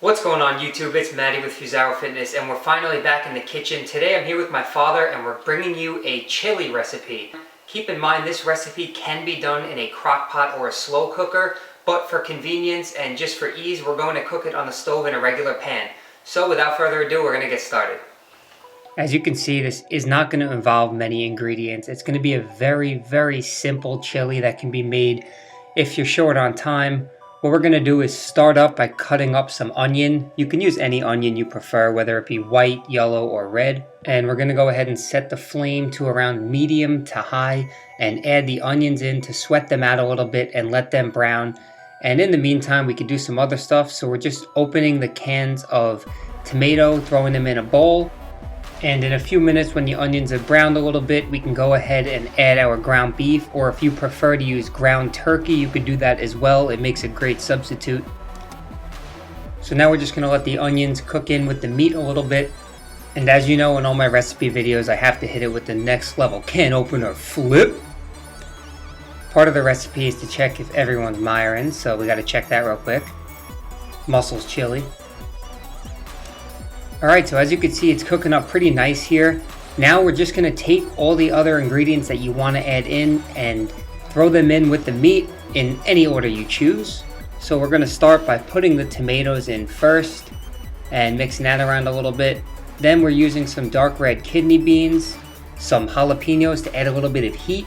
What's going on YouTube? It's Matty with FusaroFitness and we're finally back in the kitchen. Today I'm here with my father and we're bringing you a chili recipe. Keep in mind this recipe can be done in a crock pot or a slow cooker, but for convenience and just for ease we're going to cook it on the stove in a regular pan. So without further ado, we're going to get started. As you can see, this is not going to involve many ingredients. It's going to be a very simple chili that can be made if you're short on time. What we're going to do is start up by cutting up some onion. You can use any onion you prefer, whether it be white, yellow, or red. And we're going to go ahead and set the flame to around medium to high and add the onions in to sweat them out a little bit and let them brown. And in the meantime, we could do some other stuff. So we're just opening the cans of tomato, throwing them in a bowl. And in a few minutes, when the onions have browned a little bit, we can go ahead and add our ground beef, or if you prefer to use ground turkey, you could do that as well. It makes a great substitute. So now we're just going to let the onions cook in with the meat a little bit. And as you know, in all my recipe videos, I have to hit it with the next level can opener flip. Part of the recipe is to check if everyone's miring, so we got to check that real quick. Mussels chili. Alright, so as you can see, it's cooking up pretty nice here. Now we're just going to take all the other ingredients that you want to add in and throw them in with the meat in any order you choose. So we're going to start by putting the tomatoes in first and mixing that around a little bit. Then we're using some dark red kidney beans, some jalapeños to add a little bit of heat.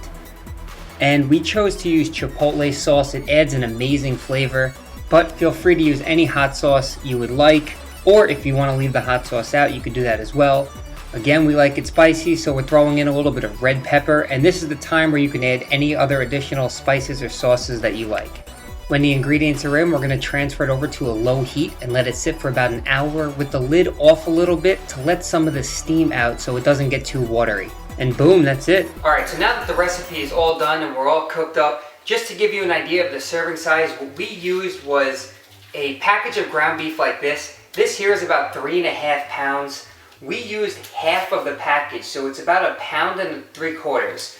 And we chose to use Chipoltle Sauce. It adds an amazing flavor, but feel free to use any hot sauce you would like. Or if you want to leave the hot sauce out, you could do that as well. Again, we like it spicy, so we're throwing in a little bit of red pepper, and this is the time where you can add any other additional spices or sauces that you like. When the ingredients are in, we're going to transfer it over to a low heat and let it sit for about an hour with the lid off a little bit to let some of the steam out so it doesn't get too watery. And boom, that's it. Alright, so now that the recipe is all done and we're all cooked up, just to give you an idea of the serving size, what we used was a package of ground beef like this. This here is about 3.5 pounds. We used half of the package, so it's about 1.75 pounds.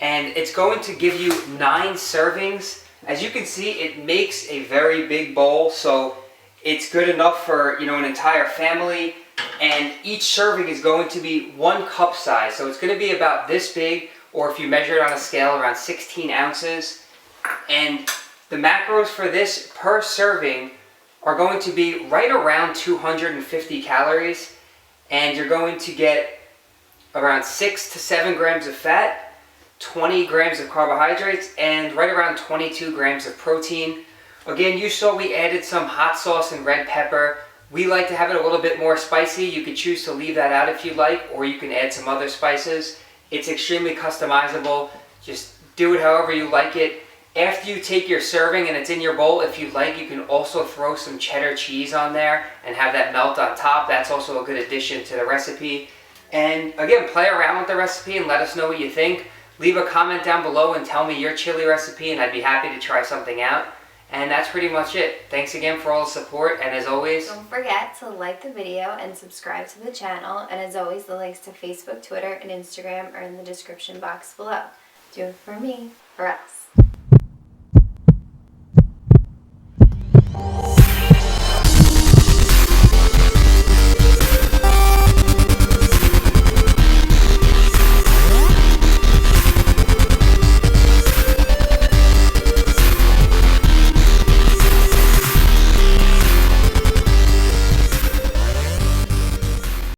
And it's going to give you 9 servings. As you can see, it makes a very big bowl, so it's good enough for, an entire family. And each serving is going to be 1 cup size, so it's going to be about this big, or if you measure it on a scale, around 16 ounces. And the macros for this per serving are going to be right around 250 calories, and you're going to get around 6 to 7 grams of fat, 20 grams of carbohydrates, and right around 22 grams of protein. Again, you saw we added some hot sauce and red pepper. We like to have it a little bit more spicy. You could choose to leave that out if you like, or you can add some other spices. It's extremely customizable. Just do it however you like it. After you take your serving and it's in your bowl, if you like, you can also throw some cheddar cheese on there and have that melt on top. That's also a good addition to the recipe. And again, play around with the recipe and let us know what you think. Leave a comment down below and tell me your chili recipe and I'd be happy to try something out. And that's pretty much it. Thanks again for all the support, and as always, don't forget to like the video and subscribe to the channel. And as always, the links to Facebook, Twitter, and Instagram are in the description box below. Do it for me, for us.